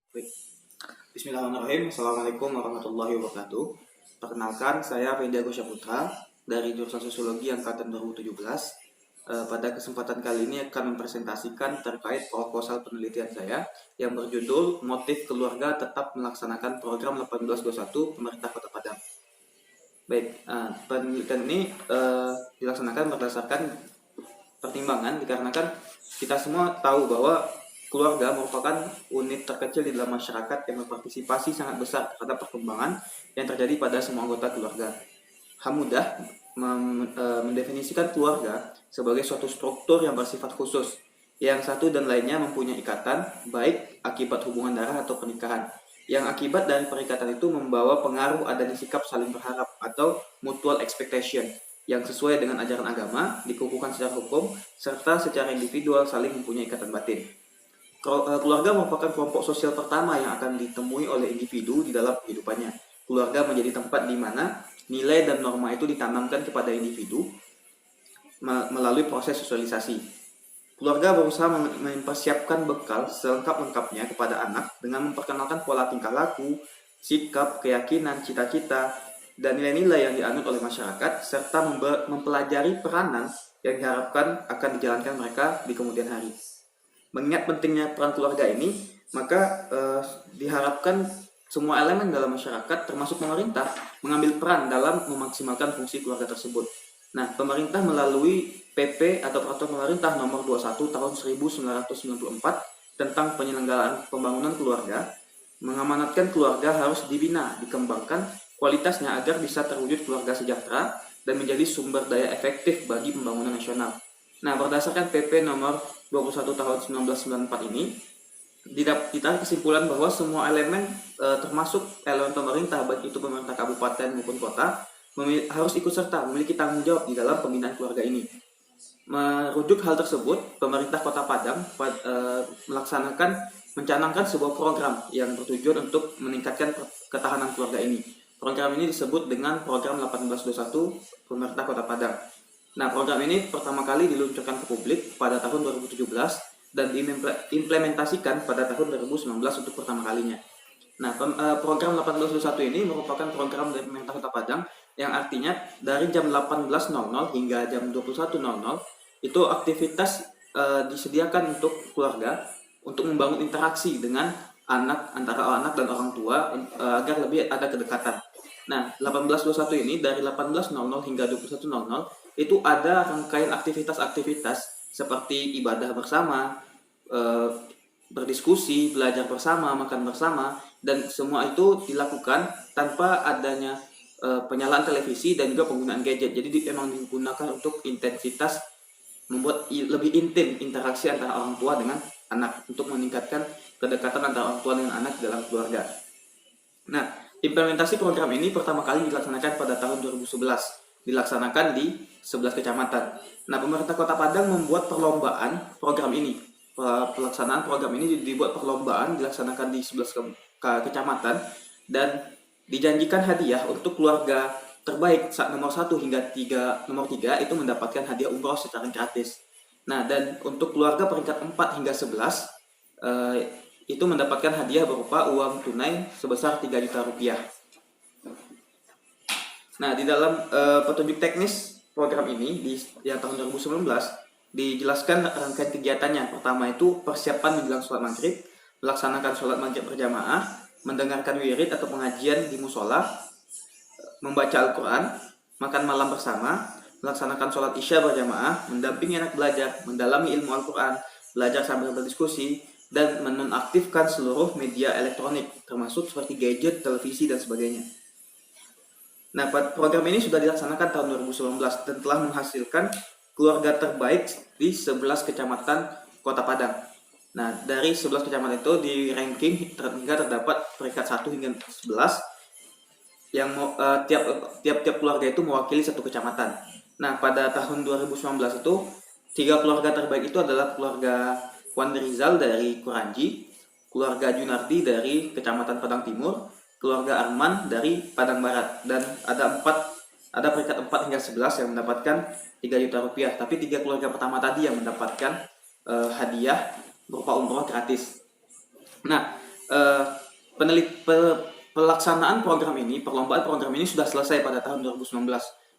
Baik. Bismillahirrahmanirrahim. Assalamualaikum warahmatullahi wabarakatuh. Perkenalkan, saya Fendi Agus Syaputra dari jurusan Sosiologi Angkatan 2017. Pada kesempatan kali ini akan mempresentasikan terkait proposal penelitian saya yang berjudul Motif Keluarga Tetap Melaksanakan Program 1821 Pemerintah Kota Padang. Baik, penelitian ini dilaksanakan berdasarkan pertimbangan dikarenakan kita semua tahu bahwa keluarga merupakan unit terkecil di dalam masyarakat yang berpartisipasi sangat besar terhadap perkembangan yang terjadi pada semua anggota keluarga. Hamudah mendefinisikan keluarga sebagai suatu struktur yang bersifat khusus, yang satu dan lainnya mempunyai ikatan, baik akibat hubungan darah atau pernikahan. Yang akibat dari perikatan itu membawa pengaruh adanya sikap saling berharap atau mutual expectation, yang sesuai dengan ajaran agama, dikukuhkan secara hukum, serta secara individual saling mempunyai ikatan batin. Keluarga merupakan kelompok sosial pertama yang akan ditemui oleh individu di dalam kehidupannya. Keluarga menjadi tempat di mana nilai dan norma itu ditanamkan kepada individu melalui proses sosialisasi. Keluarga berusaha mempersiapkan bekal selengkap-lengkapnya kepada anak dengan memperkenalkan pola tingkah laku, sikap, keyakinan, cita-cita, dan nilai-nilai yang dianut oleh masyarakat, serta mempelajari peranan yang diharapkan akan dijalankan mereka di kemudian hari. Mengingat pentingnya peran keluarga ini, maka diharapkan semua elemen dalam masyarakat, termasuk pemerintah, mengambil peran dalam memaksimalkan fungsi keluarga tersebut. Nah, pemerintah melalui PP atau Peraturan Pemerintah Nomor 21 Tahun 1994 tentang penyelenggaraan pembangunan keluarga, mengamanatkan keluarga harus dibina, dikembangkan kualitasnya agar bisa terwujud keluarga sejahtera dan menjadi sumber daya efektif bagi pembangunan nasional. Nah, berdasarkan PP Nomor 21 Tahun 1994 ini, ditarik kesimpulan bahwa semua elemen termasuk elemen pemerintah, baik itu pemerintah kabupaten maupun kota, harus ikut serta memiliki tanggung jawab di dalam pembinaan keluarga ini. Merujuk hal tersebut, pemerintah Kota Padang mencanangkan sebuah program yang bertujuan untuk meningkatkan ketahanan keluarga ini. Program ini disebut dengan Program 1821 Pemerintah Kota Padang. Nah, program ini pertama kali diluncurkan ke publik pada tahun 2017 dan diimplementasikan pada tahun 2019 untuk pertama kalinya. Nah, program 1821 ini merupakan program dari pemerintah Kota Padang yang artinya dari jam 18.00 hingga jam 21.00 itu aktivitas disediakan untuk keluarga untuk membangun interaksi dengan antara anak dan orang tua agar lebih ada kedekatan. Nah, 1821 ini dari 18.00 hingga 21.00 itu ada rangkaian aktivitas-aktivitas seperti ibadah bersama, berdiskusi, belajar bersama, makan bersama, dan semua itu dilakukan tanpa adanya penyalaan televisi dan juga penggunaan gadget. Jadi memang digunakan untuk intensitas membuat lebih intim interaksi antara orang tua dengan anak untuk meningkatkan kedekatan antara orang tua dengan anak dalam keluarga. Nah, implementasi program ini pertama kali dilaksanakan pada tahun 2011, dilaksanakan di 11 kecamatan. Nah, pemerintah Kota Padang membuat perlombaan program ini. Pelaksanaan program ini dibuat perlombaan dilaksanakan di 11 kecamatan dan dijanjikan hadiah untuk keluarga terbaik nomor 1 hingga nomor 3 itu mendapatkan hadiah umroh secara gratis. Nah, dan untuk keluarga peringkat 4 hingga 11 itu mendapatkan hadiah berupa uang tunai sebesar 3 juta rupiah. Nah, di dalam petunjuk teknis program ini di tahun 2019 dijelaskan rangkaian kegiatannya. Pertama itu persiapan menjelang sholat maghrib, melaksanakan sholat maghrib berjamaah, mendengarkan wirid atau pengajian di musola, membaca Al-Quran, makan malam bersama, melaksanakan sholat isya berjamaah, mendampingi anak belajar, mendalami ilmu Al-Quran, belajar sambil berdiskusi, dan menonaktifkan seluruh media elektronik, termasuk seperti gadget, televisi, dan sebagainya. Nah, program ini sudah dilaksanakan tahun 2019 dan telah menghasilkan keluarga terbaik di 11 kecamatan Kota Padang. Nah, dari 11 kecamatan itu di ranking hingga terdapat peringkat 1 hingga 11 yang tiap keluarga itu mewakili satu kecamatan. Nah, pada tahun 2019 itu 3 keluarga terbaik itu adalah keluarga Wan Rizal dari Kuranji, keluarga Junardi dari Kecamatan Padang Timur, keluarga Arman dari Padang Barat, dan ada peringkat 4 hingga 11 yang mendapatkan 3 juta rupiah. Tapi 3 keluarga pertama tadi yang mendapatkan hadiah berupa umroh gratis. Nah, eh, pelaksanaan program ini, perlombaan program ini sudah selesai pada tahun 2019,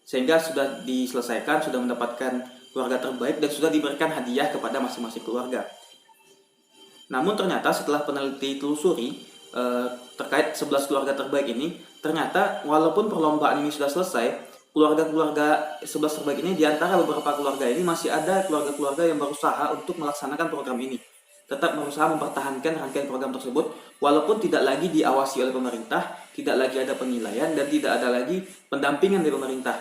sehingga sudah diselesaikan, sudah mendapatkan keluarga terbaik dan sudah diberikan hadiah kepada masing-masing keluarga. Namun ternyata setelah peneliti telusuri terkait 11 keluarga terbaik ini, ternyata walaupun perlombaan ini sudah selesai, keluarga-keluarga 11 terbaik ini, di antara beberapa keluarga ini masih ada keluarga-keluarga yang berusaha untuk melaksanakan program ini, tetap berusaha mempertahankan rangkaian program tersebut walaupun tidak lagi diawasi oleh pemerintah, tidak lagi ada penilaian, dan tidak ada lagi pendampingan dari pemerintah.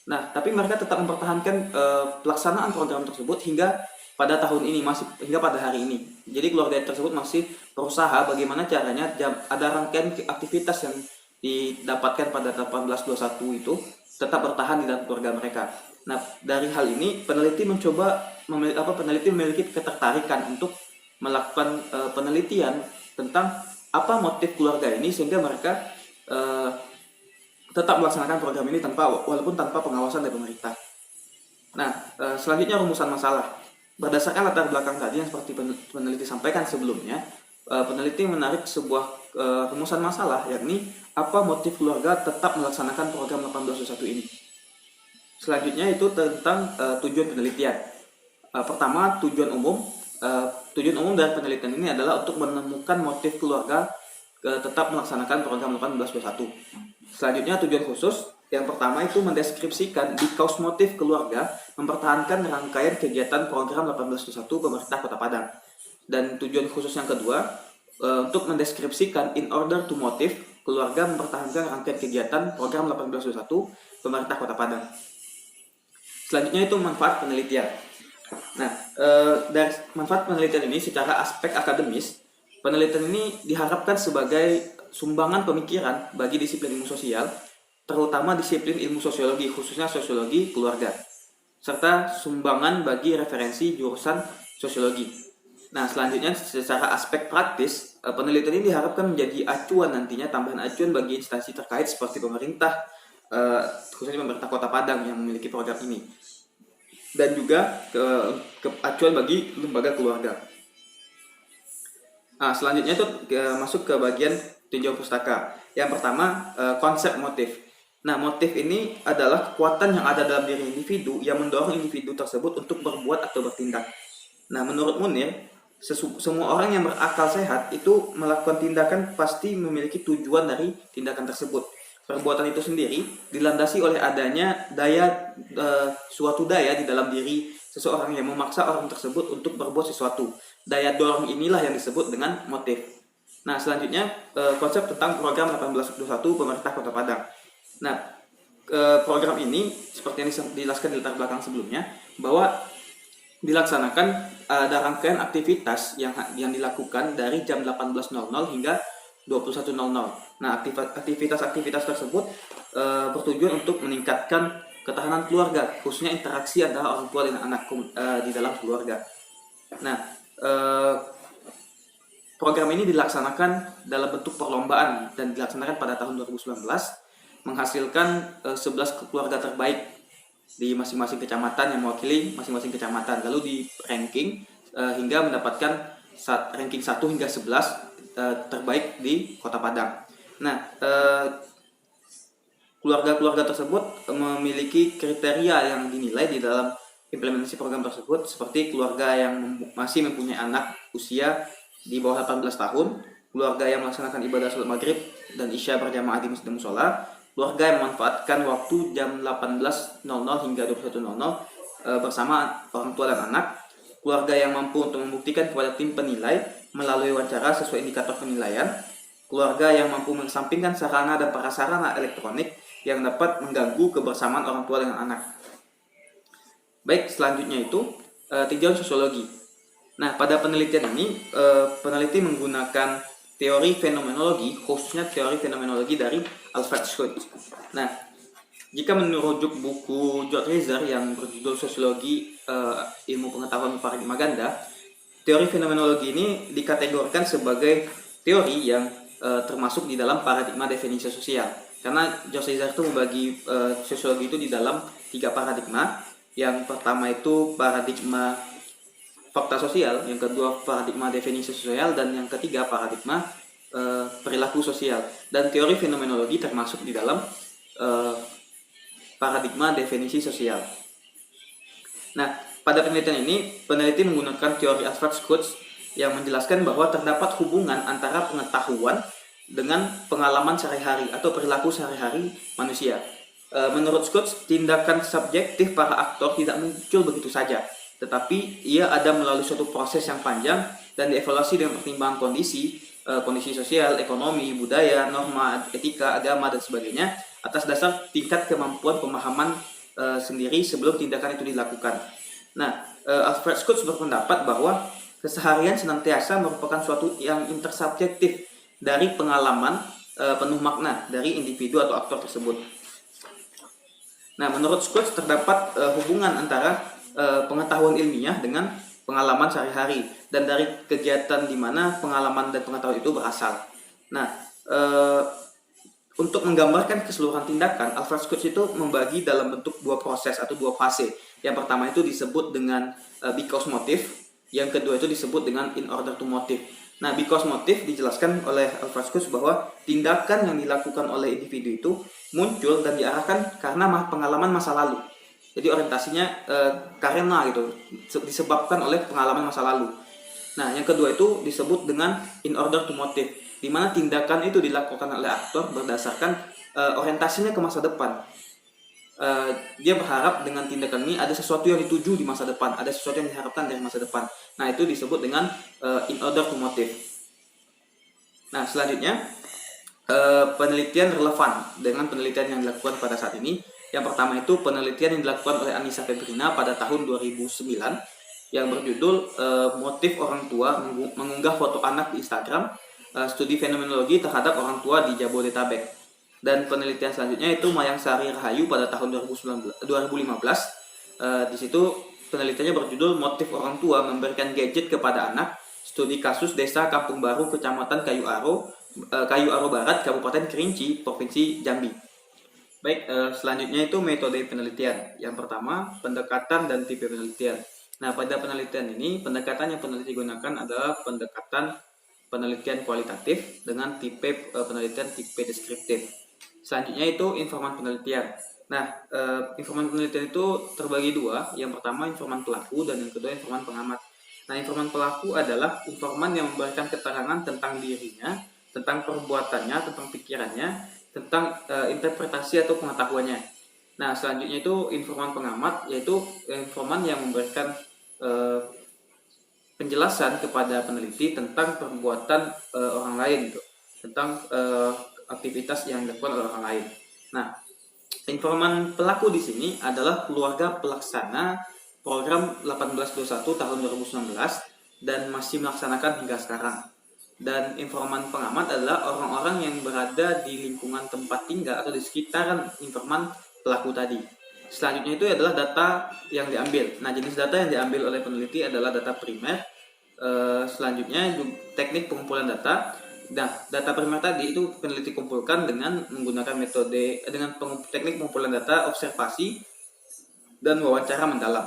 Nah, tapi mereka tetap mempertahankan pelaksanaan program tersebut hingga pada tahun ini, masih hingga pada hari ini. Jadi keluarga tersebut masih berusaha bagaimana caranya ada rangkaian aktivitas yang didapatkan pada 1821 itu tetap bertahan di dalam keluarga mereka. Nah, dari hal ini peneliti memiliki ketertarikan untuk melakukan penelitian tentang apa motif keluarga ini sehingga mereka tetap melaksanakan program ini walaupun tanpa pengawasan dari pemerintah. Nah, selanjutnya rumusan masalah. Berdasarkan latar belakang tadi yang seperti peneliti sampaikan sebelumnya, peneliti menarik sebuah rumusan masalah, yakni apa motif keluarga tetap melaksanakan program 1821 ini. Selanjutnya itu tentang tujuan penelitian. Pertama, tujuan umum. Tujuan umum dari penelitian ini adalah untuk menemukan motif keluarga tetap melaksanakan program 1821. Selanjutnya tujuan khusus. Yang pertama itu mendeskripsikan di cause motif keluarga mempertahankan rangkaian kegiatan program 1821 pemerintah Kota Padang. Dan tujuan khusus yang kedua untuk mendeskripsikan in order to motif keluarga mempertahankan rangkaian kegiatan program 1821 pemerintah Kota Padang. Selanjutnya itu manfaat penelitian. Nah, dari manfaat penelitian ini secara aspek akademis, penelitian ini diharapkan sebagai sumbangan pemikiran bagi disiplin ilmu sosial, terutama disiplin ilmu sosiologi, khususnya sosiologi keluarga, serta sumbangan bagi referensi jurusan sosiologi. Nah, selanjutnya secara aspek praktis, penelitian ini diharapkan menjadi acuan nantinya, tambahan acuan bagi instansi terkait seperti pemerintah, khususnya pemerintah Kota Padang yang memiliki program ini, dan juga acuan bagi lembaga keluarga. Nah, selanjutnya itu masuk ke bagian tinjau pustaka. Yang pertama, konsep motif. Nah, motif ini adalah kekuatan yang ada dalam diri individu yang mendorong individu tersebut untuk berbuat atau bertindak. Nah, menurut Munir, semua orang yang berakal sehat itu melakukan tindakan pasti memiliki tujuan dari tindakan tersebut. Perbuatan itu sendiri dilandasi oleh adanya suatu daya di dalam diri seseorang yang memaksa orang tersebut untuk berbuat sesuatu. Daya dorong inilah yang disebut dengan motif. Nah, selanjutnya konsep tentang program 1821 pemerintah Kota Padang. Nah, program ini seperti yang dijelaskan di latar belakang sebelumnya, bahwa dilaksanakan ada rangkaian aktivitas yang dilakukan dari jam 18.00 hingga 21.00. Nah, aktivitas tersebut bertujuan untuk meningkatkan ketahanan keluarga, khususnya interaksi antara orang tua dan anak di dalam keluarga. Nah, program ini dilaksanakan dalam bentuk perlombaan dan dilaksanakan pada tahun 2019, menghasilkan 11 keluarga terbaik di masing-masing kecamatan yang mewakili masing-masing kecamatan, lalu di ranking hingga mendapatkan ranking 1 hingga 11 terbaik di Kota Padang. Nah, keluarga-keluarga tersebut memiliki kriteria yang dinilai di dalam implementasi program tersebut, seperti keluarga yang masih mempunyai anak usia di bawah 18 tahun, keluarga yang melaksanakan ibadah sholat maghrib dan isya berjamaah di masjid musola, keluarga yang memanfaatkan waktu jam 18.00 hingga 21.00 bersama orang tua dan anak, keluarga yang mampu untuk membuktikan kepada tim penilai melalui wawancara sesuai indikator penilaian, keluarga yang mampu mengesampingkan sarana dan prasarana elektronik yang dapat mengganggu kebersamaan orang tua dengan anak. Baik, selanjutnya itu tinjauan sosiologi. Nah, pada penelitian ini peneliti menggunakan teori fenomenologi, khususnya teori fenomenologi dari Alfred Schultz. Nah, jika merujuk buku George Reiser yang berjudul Sosiologi Ilmu Pengetahuan Paradigma Ganda, teori fenomenologi ini dikategorikan sebagai teori yang termasuk di dalam paradigma definisi sosial. Karena George Reiser itu membagi sosiologi itu di dalam 3 paradigma. Yang pertama itu paradigma fakta sosial, yang kedua paradigma definisi sosial, dan yang ketiga paradigma perilaku sosial. Dan teori fenomenologi termasuk di dalam paradigma definisi sosial. Nah, pada penelitian ini, peneliti menggunakan teori Alfred Schutz yang menjelaskan bahwa terdapat hubungan antara pengetahuan dengan pengalaman sehari-hari atau perilaku sehari-hari manusia. Menurut Schutz, tindakan subjektif para aktor tidak muncul begitu saja, tetapi ia ada melalui suatu proses yang panjang dan dievaluasi dengan pertimbangan kondisi sosial, ekonomi, budaya, norma, etika, agama, dan sebagainya atas dasar tingkat kemampuan pemahaman sendiri sebelum tindakan itu dilakukan. Nah, Alfred Schutz berpendapat bahwa keseharian senantiasa merupakan suatu yang intersubjektif dari pengalaman penuh makna dari individu atau aktor tersebut. Nah, menurut Schutz terdapat hubungan antara pengetahuan ilmiah dengan pengalaman sehari-hari dan dari kegiatan di mana pengalaman dan pengetahuan itu berasal. Nah, untuk menggambarkan keseluruhan tindakan, Alfred Schutz itu membagi dalam bentuk dua proses atau dua fase. Yang pertama itu disebut dengan because motive, yang kedua itu disebut dengan in order to motive. Nah, because motive dijelaskan oleh Alfred Schutz bahwa tindakan yang dilakukan oleh individu itu muncul dan diarahkan karena pengalaman masa lalu. Jadi orientasinya karena gitu, disebabkan oleh pengalaman masa lalu. Nah, yang kedua itu disebut dengan in order to motive, di mana tindakan itu dilakukan oleh aktor berdasarkan orientasinya ke masa depan. Dia berharap dengan tindakan ini ada sesuatu yang dituju di masa depan, ada sesuatu yang diharapkan dari masa depan. Nah, itu disebut dengan in order to motive. Nah, selanjutnya penelitian relevan dengan penelitian yang dilakukan pada saat ini. Yang pertama itu penelitian yang dilakukan oleh Anissa Febrina pada tahun 2009 yang berjudul motif orang tua mengunggah foto anak di Instagram, studi fenomenologi terhadap orang tua di Jabodetabek. Dan penelitian selanjutnya itu Mayang Sari Rahayu pada tahun 2015. Di situ penelitiannya berjudul motif orang tua memberikan gadget kepada anak, studi kasus desa Kampung Baru, Kecamatan Kayu Aro Barat, Kabupaten Kerinci, Provinsi Jambi. Baik, selanjutnya itu metode penelitian. Yang pertama, pendekatan dan tipe penelitian. Nah, pada penelitian ini, pendekatan yang peneliti gunakan adalah pendekatan penelitian kualitatif dengan tipe penelitian tipe deskriptif. Selanjutnya itu informan penelitian. Nah, informan penelitian itu terbagi dua. Yang pertama informan pelaku dan yang kedua informan pengamat. Nah, informan pelaku adalah informan yang memberikan keterangan tentang dirinya, tentang perbuatannya, tentang pikirannya, tentang interpretasi atau pengetahuannya. Nah, selanjutnya itu informan pengamat, yaitu informan yang memberikan penjelasan kepada peneliti tentang perbuatan orang lain, gitu, tentang aktivitas yang dilakukan oleh orang lain. Nah, informan pelaku di sini adalah keluarga pelaksana program 1821 tahun 2019 dan masih melaksanakan hingga sekarang. Dan informan pengamat adalah orang-orang yang berada di lingkungan tempat tinggal atau di sekitaran informan pelaku tadi. Selanjutnya itu adalah data yang diambil. Nah, jenis data yang diambil oleh peneliti adalah data primer. Selanjutnya teknik pengumpulan data. Nah, data primer tadi itu peneliti kumpulkan dengan menggunakan teknik pengumpulan data, observasi, dan wawancara mendalam.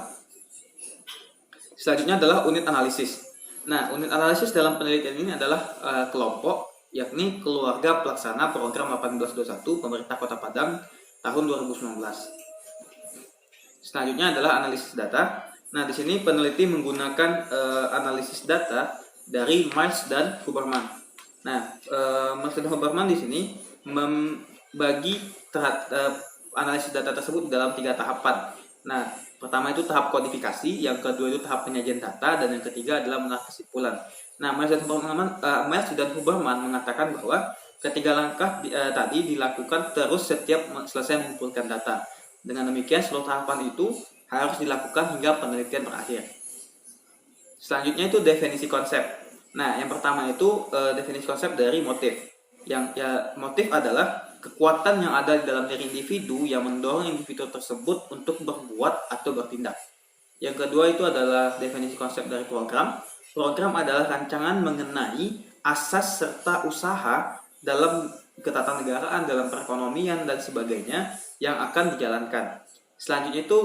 Selanjutnya adalah unit analisis. Nah, unit analisis dalam penelitian ini adalah kelompok, yakni keluarga pelaksana program 1821 pemerintah Kota Padang tahun 2019. Selanjutnya adalah analisis data. Nah, di sini peneliti menggunakan analisis data dari Miles dan Huberman. Nah, Miles dan Huberman di sini membagi analisis data tersebut dalam 3 tahapan. Nah, pertama itu tahap kodifikasi, yang kedua itu tahap penyajian data, dan yang ketiga adalah menarik kesimpulan. Nah, Miles dan Huberman mengatakan bahwa ketiga langkah tadi dilakukan terus setiap selesai mengumpulkan data. Dengan demikian, seluruh tahapan itu harus dilakukan hingga penelitian berakhir. Selanjutnya itu definisi konsep. Nah, yang pertama itu definisi konsep dari motif. Motif adalah kekuatan yang ada di dalam diri individu yang mendorong individu tersebut untuk berbuat atau bertindak. Yang kedua itu adalah definisi konsep dari program. Program adalah rancangan mengenai asas serta usaha dalam ketatanegaraan, dalam perekonomian dan sebagainya yang akan dijalankan. Selanjutnya itu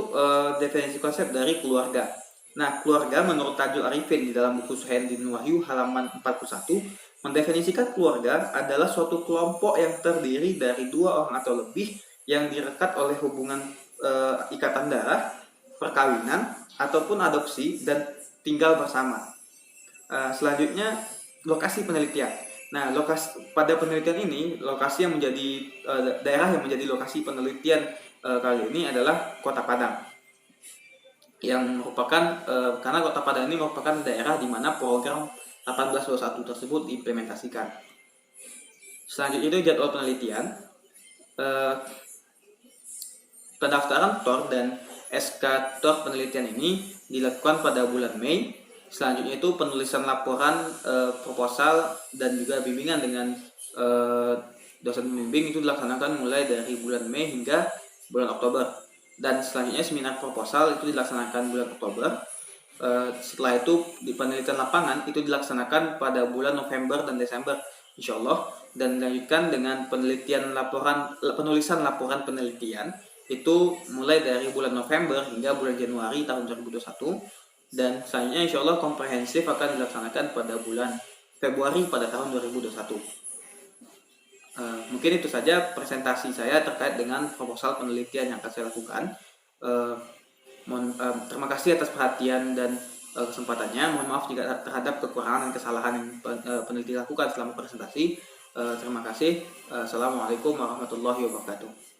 definisi konsep dari keluarga. Nah, keluarga menurut Tajul Arifin di dalam buku Suhaildin Wahyu halaman 41 mendefinisikan keluarga adalah suatu kelompok yang terdiri dari dua orang atau lebih yang direkat oleh hubungan ikatan darah, perkawinan, ataupun adopsi dan tinggal bersama. Selanjutnya, lokasi penelitian. Nah, pada penelitian ini, lokasi yang menjadi daerah yang menjadi lokasi penelitian kali ini adalah Kota Padang, yang merupakan karena Kota Padang ini merupakan daerah di mana program 1821 tersebut diimplementasikan. Selanjutnya itu jadwal penelitian. Pendaftaran TOR dan SK TOR penelitian ini dilakukan pada bulan Mei. Selanjutnya itu penulisan laporan proposal dan juga bimbingan dengan dosen pembimbing itu dilaksanakan mulai dari bulan Mei hingga bulan Oktober. Dan selanjutnya seminar proposal itu dilaksanakan bulan Oktober. Setelah itu di penelitian lapangan itu dilaksanakan pada bulan November dan Desember insya Allah, dan dilanjutkan dengan penulisan laporan penelitian itu mulai dari bulan November hingga bulan Januari tahun 2021, dan selanjutnya insya Allah komprehensif akan dilaksanakan pada bulan Februari pada tahun 2021. Mungkin itu saja presentasi saya terkait dengan proposal penelitian yang akan saya lakukan. Terima kasih atas perhatian dan kesempatannya. Mohon maaf jika terhadap kekurangan dan kesalahan yang peneliti lakukan selama presentasi. Terima kasih. Assalamualaikum warahmatullahi wabarakatuh.